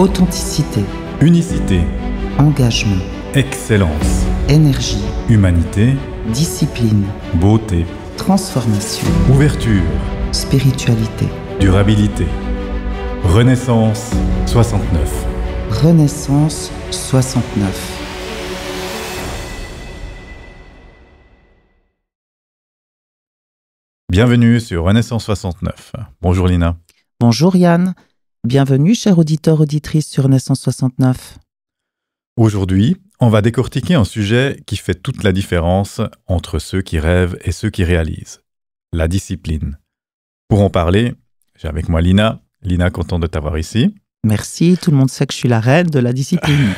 Authenticité, Unicité, engagement, excellence, énergie, humanité, discipline, beauté, transformation, ouverture, spiritualité. durabilité. Renaissance 69. Renaissance 69. Bienvenue sur Renaissance 69. Bonjour Lina. Bonjour Yann, bienvenue cher auditeur auditrice sur Renaissance 69. Aujourd'hui, on va décortiquer un sujet qui fait toute la différence entre ceux qui rêvent et ceux qui réalisent. La discipline. Pour en parler, j'ai avec moi Lina. Lina, content de t'avoir ici. Merci, tout le monde sait que je suis la reine de la discipline.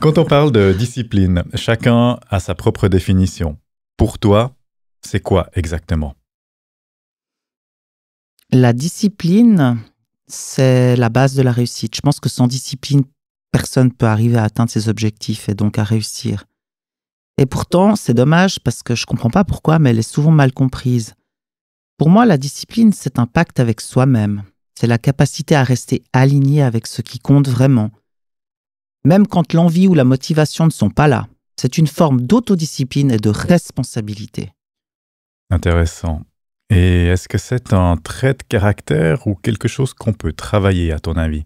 Quand on parle de discipline, chacun a sa propre définition. Pour toi, c'est quoi exactement ? La discipline, c'est la base de la réussite. Je pense que sans discipline, personne ne peut arriver à atteindre ses objectifs et donc à réussir. Et pourtant, c'est dommage parce que je ne comprends pas pourquoi, mais elle est souvent mal comprise. Pour moi, la discipline, c'est un pacte avec soi-même. C'est la capacité à rester aligné avec ce qui compte vraiment. Même quand l'envie ou la motivation ne sont pas là, c'est une forme d'autodiscipline et de responsabilité. Intéressant. Et est-ce que c'est un trait de caractère ou quelque chose qu'on peut travailler, à ton avis ?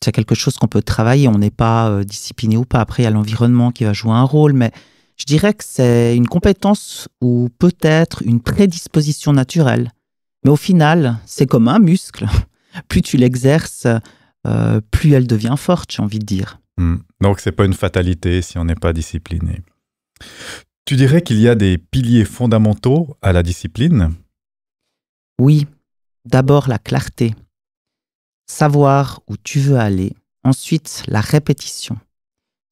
C'est quelque chose qu'on peut travailler, on n'est pas discipliné ou pas. Après, il y a l'environnement qui va jouer un rôle, mais je dirais que c'est une compétence ou peut-être une prédisposition naturelle. Mais au final, c'est comme un muscle. Plus tu l'exerces, plus elle devient forte, j'ai envie de dire. Donc, c'est pas une fatalité si on n'est pas discipliné. Tu dirais qu'il y a des piliers fondamentaux à la discipline ? Oui, d'abord la clarté. Savoir où tu veux aller. Ensuite, la répétition.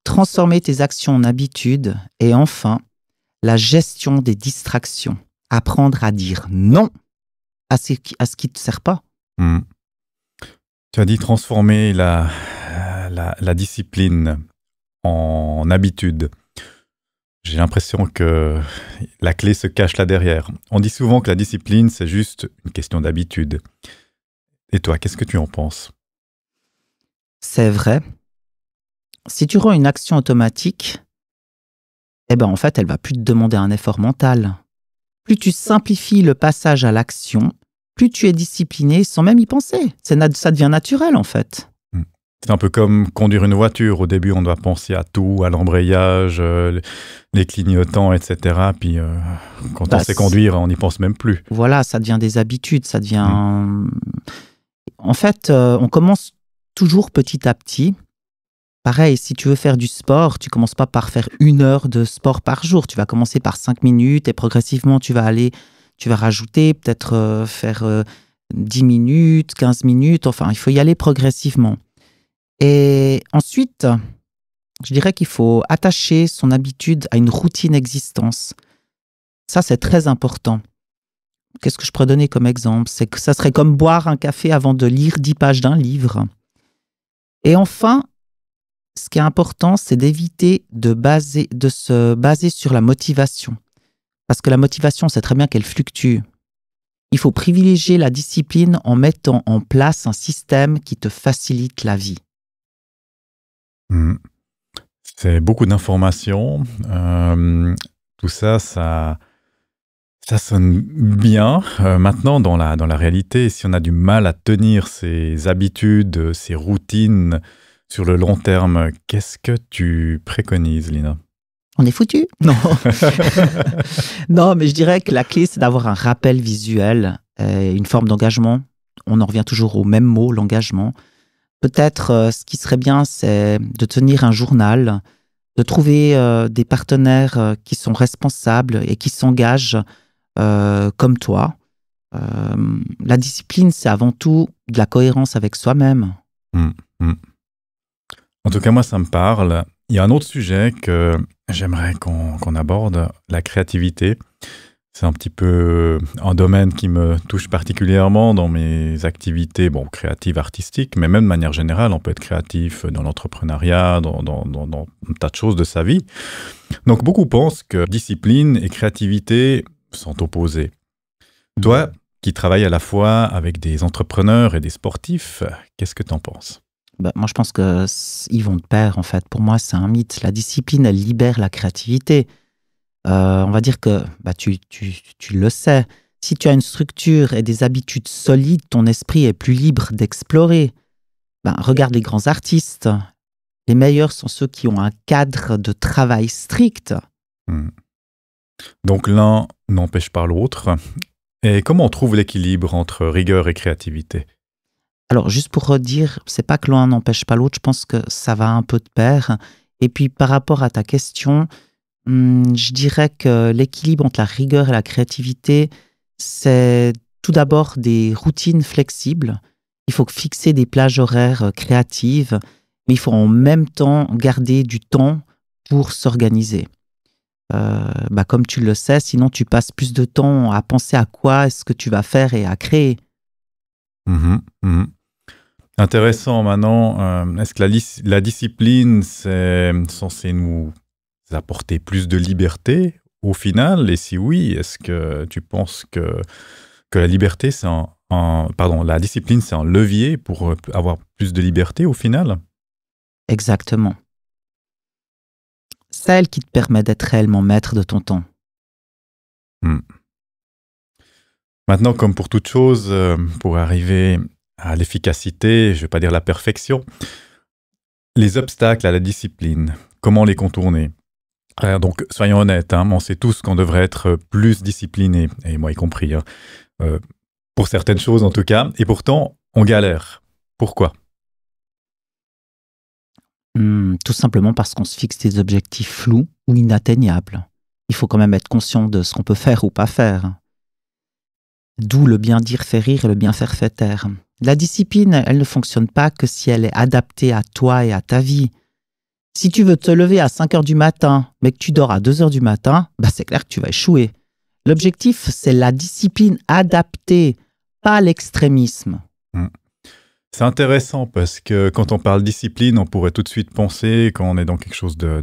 Transformer tes actions en habitudes. Et enfin, la gestion des distractions. Apprendre à dire non à ce qui ne te sert pas. Tu as dit transformer la discipline en habitude. J'ai l'impression que la clé se cache là derrière. On dit souvent que la discipline, c'est juste une question d'habitude. Et toi, qu'est-ce que tu en penses ? C'est vrai. Si tu rends une action automatique, en fait, elle va plus te demander un effort mental. Plus tu simplifies le passage à l'action, plus tu es discipliné sans même y penser. Ça devient naturel, en fait. C'est un peu comme conduire une voiture. Au début, on doit penser à tout, à l'embrayage, les clignotants, etc. Puis, quand on sait conduire, on n'y pense même plus. Voilà, ça devient des habitudes, ça devient... En fait, on commence toujours petit à petit. Pareil, si tu veux faire du sport, tu ne commences pas par faire 1 heure de sport par jour. Tu vas commencer par 5 minutes et progressivement, tu vas rajouter, peut-être faire 10 minutes, 15 minutes. Enfin, il faut y aller progressivement. Et ensuite, je dirais qu'il faut attacher son habitude à une routine existence. Ça, c'est très important. Qu'est-ce que je pourrais donner comme exemple ? C'est que ça serait comme boire un café avant de lire 10 pages d'un livre. Et enfin, ce qui est important, c'est d'éviter de se baser sur la motivation. Parce que la motivation, c'est très bien qu'elle fluctue. Il faut privilégier la discipline en mettant en place un système qui te facilite la vie. C'est beaucoup d'informations. Tout ça sonne bien. Maintenant, dans la réalité, si on a du mal à tenir ses habitudes, ses routines sur le long terme, qu'est-ce que tu préconises, Lina ? On est foutu ? Non. Non, mais je dirais que la clé, c'est d'avoir un rappel visuel, une forme d'engagement. On en revient toujours au même mot, l'engagement. Peut-être, ce qui serait bien, c'est de tenir un journal, de trouver des partenaires qui sont responsables et qui s'engagent comme toi. La discipline, c'est avant tout de la cohérence avec soi-même. En tout cas, moi, ça me parle. Il y a un autre sujet que j'aimerais qu'on aborde, la créativité. C'est un petit peu un domaine qui me touche particulièrement dans mes activités créatives, artistiques, mais même de manière générale, on peut être créatif dans l'entrepreneuriat, dans un tas de choses de sa vie. Donc, beaucoup pensent que discipline et créativité sont opposées. Toi, qui travaille à la fois avec des entrepreneurs et des sportifs. Qu'est-ce que tu en penses? Moi, je pense qu'ils vont de pair, en fait. Pour moi, c'est un mythe. La discipline, elle libère la créativité. On va dire que tu le sais. Si tu as une structure et des habitudes solides, ton esprit est plus libre d'explorer. Regarde les grands artistes. Les meilleurs sont ceux qui ont un cadre de travail strict. Donc l'un n'empêche pas l'autre. Et comment on trouve l'équilibre entre rigueur et créativité? Alors, juste pour redire, c'est pas que l'un n'empêche pas l'autre, je pense que ça va un peu de pair. Et puis, par rapport à ta question, je dirais que l'équilibre entre la rigueur et la créativité, c'est tout d'abord des routines flexibles. Il faut fixer des plages horaires créatives, mais il faut en même temps garder du temps pour s'organiser. Comme tu le sais, sinon tu passes plus de temps à penser à quoi est-ce que tu vas faire et à créer. Intéressant. Maintenant, est-ce que la discipline, c'est censé nous apporter plus de liberté au final? Et si oui, est-ce que tu penses que la liberté, la discipline, c'est un levier pour avoir plus de liberté au final? Exactement. C'est elle qui te permet d'être réellement maître de ton temps. Maintenant, comme pour toute chose, pour arriver à l'efficacité, je ne vais pas dire la perfection, les obstacles à la discipline, comment les contourner? Donc, soyons honnêtes, on sait tous qu'on devrait être plus discipliné, et moi y compris, pour certaines choses en tout cas, et pourtant, on galère. Pourquoi? Tout simplement parce qu'on se fixe des objectifs flous ou inatteignables. Il faut quand même être conscient de ce qu'on peut faire ou pas faire. D'où le bien dire fait rire et le bien faire fait taire. La discipline, elle ne fonctionne pas que si elle est adaptée à toi et à ta vie. Si tu veux te lever à 5 heures du matin, mais que tu dors à 2 heures du matin, c'est clair que tu vas échouer. L'objectif, c'est la discipline adaptée, pas l'extrémisme. C'est intéressant parce que quand on parle discipline, on pourrait tout de suite penser qu'on est dans quelque chose de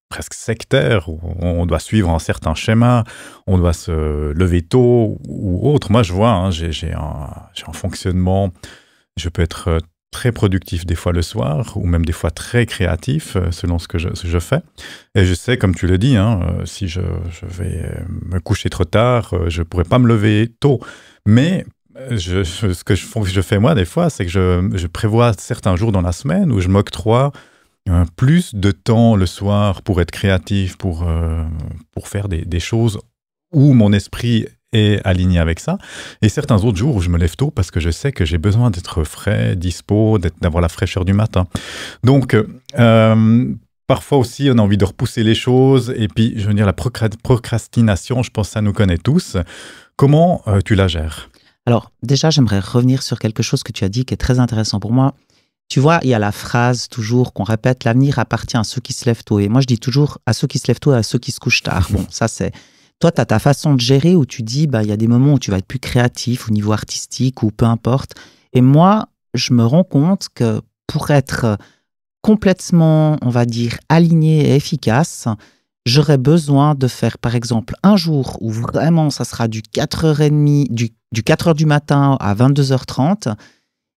presque sectaire, où on doit suivre un certain schéma, on doit se lever tôt ou autre. Moi, je vois, j'ai un fonctionnement, je peux être très productif des fois le soir, ou même des fois très créatif, selon ce que je fais. Et je sais, comme tu le dis, si je vais me coucher trop tard, je ne pourrai pas me lever tôt. Mais ce que je fais moi, des fois, c'est que je prévois certains jours dans la semaine où je m'octroie plus de temps le soir pour être créatif, pour faire des choses où mon esprit est aligné avec ça. Et certains autres jours où je me lève tôt parce que je sais que j'ai besoin d'être frais, dispo, d'avoir la fraîcheur du matin. Donc, parfois aussi, on a envie de repousser les choses. Et puis, je veux dire, la procrastination, je pense que ça nous connaît tous. Comment tu la gères? Alors, déjà, j'aimerais revenir sur quelque chose que tu as dit qui est très intéressant pour moi. Tu vois, il y a la phrase toujours qu'on répète, l'avenir appartient à ceux qui se lèvent tôt. Et moi, je dis toujours à ceux qui se lèvent tôt et à ceux qui se couchent tard. Bon, ça c'est... Toi, tu as ta façon de gérer où tu dis, il y a des moments où tu vas être plus créatif au niveau artistique ou peu importe. Et moi, je me rends compte que pour être complètement, on va dire, aligné et efficace, j'aurais besoin de faire, par exemple, un jour où vraiment, ça sera du 4h30, du 4h du matin à 22h30.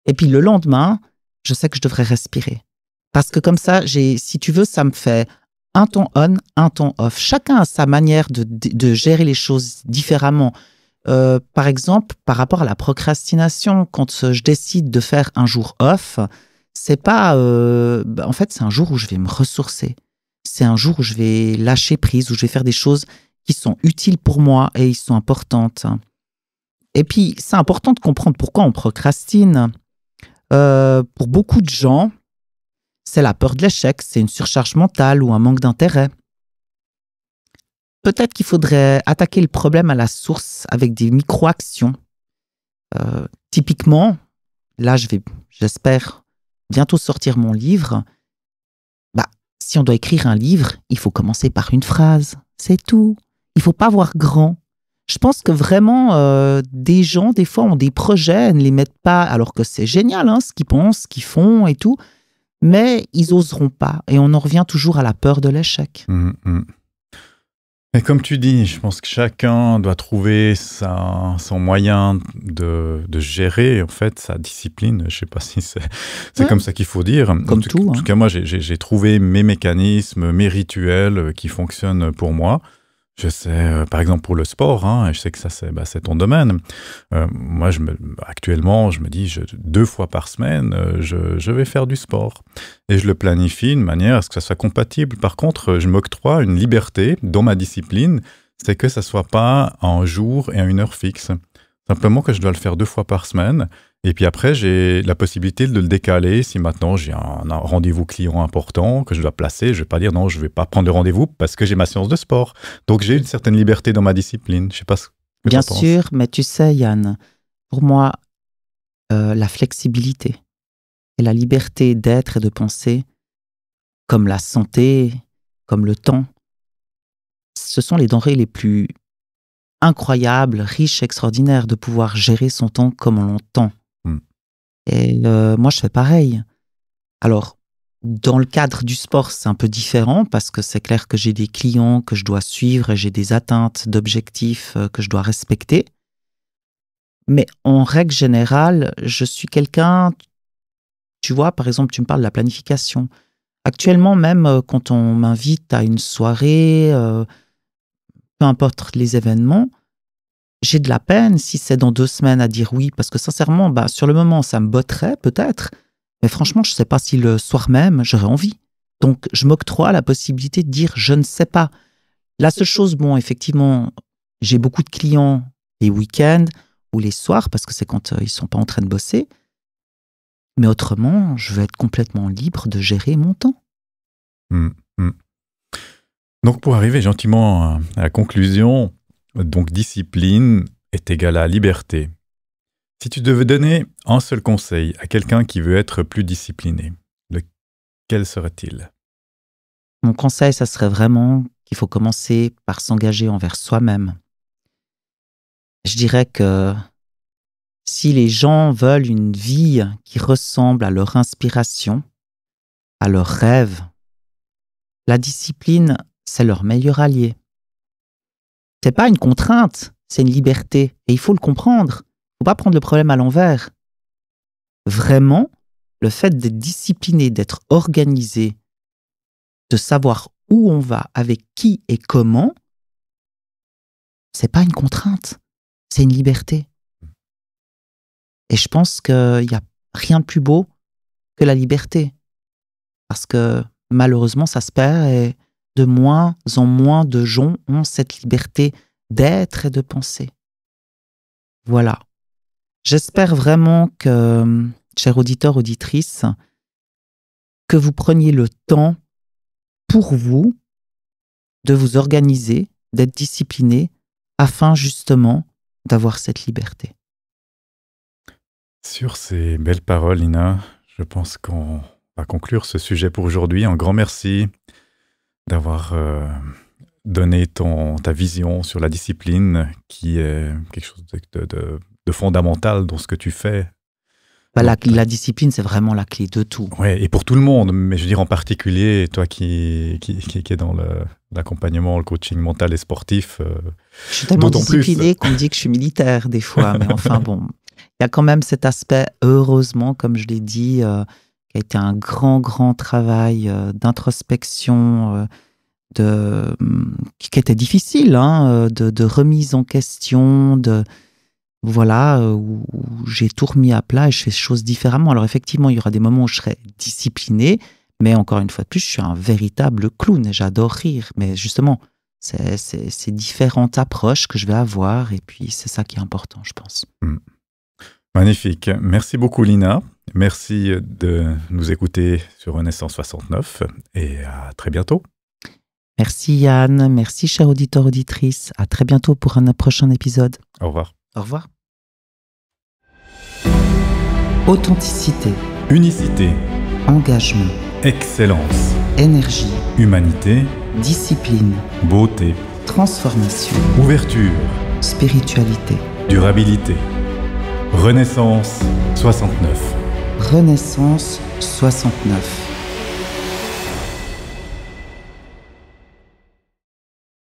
Et puis le lendemain, je sais que je devrais respirer. Parce que comme ça, si tu veux, ça me fait un temps on, un temps off. Chacun a sa manière de gérer les choses différemment. Par exemple, par rapport à la procrastination, quand je décide de faire un jour off, c'est pas... en fait, c'est un jour où je vais me ressourcer. C'est un jour où je vais lâcher prise, où je vais faire des choses qui sont utiles pour moi et qui sont importantes. Et puis, c'est important de comprendre pourquoi on procrastine. Pour beaucoup de gens, c'est la peur de l'échec, c'est une surcharge mentale ou un manque d'intérêt. Peut-être qu'il faudrait attaquer le problème à la source avec des micro-actions. Typiquement, là, j'espère bientôt sortir mon livre. Si on doit écrire un livre, il faut commencer par une phrase, c'est tout. Il ne faut pas voir grand. Je pense que vraiment, des gens, des fois, ont des projets, ne les mettent pas, alors que c'est génial, ce qu'ils pensent, ce qu'ils font et tout, mais ils n'oseront pas. Et on en revient toujours à la peur de l'échec. Et comme tu dis, je pense que chacun doit trouver son moyen de gérer en fait sa discipline. Je sais pas si c'est comme ça qu'il faut dire. Comme tout. En tout cas, moi, j'ai trouvé mes mécanismes, mes rituels qui fonctionnent pour moi. Je sais, par exemple, pour le sport, et je sais que ça, c'est ton domaine. Moi, actuellement, je me dis, 2 fois par semaine, je vais faire du sport. Et je le planifie de manière à ce que ça soit compatible. Par contre, je m'octroie une liberté dans ma discipline, c'est que ça soit pas un jour et à une heure fixe. Simplement que je dois le faire 2 fois par semaine. Et puis après, j'ai la possibilité de le décaler. Si maintenant j'ai un rendez-vous client important que je dois placer, je vais pas dire non, je vais pas prendre le rendez-vous parce que j'ai ma séance de sport. Donc j'ai une certaine liberté dans ma discipline. Je sais pas ce que Bien tu penses. sûr, mais tu sais, Yann, pour moi, la flexibilité et la liberté d'être et de penser, comme la santé, comme le temps, ce sont les denrées les plus incroyables, riches, extraordinaires, de pouvoir gérer son temps comme on l'entend. Et moi, je fais pareil. Alors, dans le cadre du sport, c'est un peu différent parce que c'est clair que j'ai des clients que je dois suivre et j'ai des atteintes d'objectifs que je dois respecter. Mais en règle générale, je suis quelqu'un, tu vois, par exemple, tu me parles de la planification. Actuellement, même quand on m'invite à une soirée, peu importe les événements, j'ai de la peine si c'est dans 2 semaines à dire oui, parce que sincèrement, sur le moment, ça me botterait peut-être, mais franchement, je ne sais pas si le soir même, j'aurais envie. Donc, je m'octroie la possibilité de dire je ne sais pas. La seule chose, bon, effectivement, j'ai beaucoup de clients les week-ends ou les soirs, parce que c'est quand ils ne sont pas en train de bosser. Mais autrement, je veux être complètement libre de gérer mon temps. Donc, pour arriver gentiment à la conclusion, donc discipline est égale à liberté. Si tu devais donner un seul conseil à quelqu'un qui veut être plus discipliné, lequel serait-il? Mon conseil, ça serait vraiment qu'il faut commencer par s'engager envers soi-même. Je dirais que si les gens veulent une vie qui ressemble à leur inspiration, à leur rêve, la discipline, c'est leur meilleur allié. C'est pas une contrainte, c'est une liberté. Et il faut le comprendre. Il ne faut pas prendre le problème à l'envers. Vraiment, le fait d'être discipliné, d'être organisé, de savoir où on va, avec qui et comment, c'est pas une contrainte, c'est une liberté. Et je pense qu'il n'y a rien de plus beau que la liberté. Parce que malheureusement, ça se perd et de moins en moins de gens ont cette liberté d'être et de penser. Voilà. J'espère vraiment que, chers auditeurs, auditrices, que vous preniez le temps pour vous de vous organiser, d'être discipliné, afin justement d'avoir cette liberté. Sur ces belles paroles, Lina, je pense qu'on va conclure ce sujet pour aujourd'hui. Un grand merci d'avoir donné ta vision sur la discipline, qui est quelque chose de fondamental dans ce que tu fais. La discipline, c'est vraiment la clé de tout. Oui, et pour tout le monde, mais je veux dire en particulier, toi qui est dans l'accompagnement, le coaching mental et sportif. Je suis tellement discipliné qu'on me dit que je suis militaire des fois, mais enfin bon, il y a quand même cet aspect, heureusement, comme je l'ai dit, qui a été un grand travail d'introspection, qui était difficile, de remise en question, où j'ai tout remis à plat et je fais les choses différemment. Alors effectivement, il y aura des moments où je serai discipliné, mais encore une fois de plus, je suis un véritable clown et j'adore rire. Mais justement, c'est différentes approches que je vais avoir et puis c'est ça qui est important, je pense. Magnifique. Merci beaucoup, Lina. Merci de nous écouter sur Renaissance 69 et à très bientôt. Merci Yann, merci chers auditeurs, auditrices. À très bientôt pour un prochain épisode. Au revoir. Au revoir. Authenticité. Unicité. Engagement. Excellence. Énergie. Humanité. Discipline. Beauté. Transformation. Ouverture. Spiritualité. Durabilité. Renaissance 69. Renaissance 69.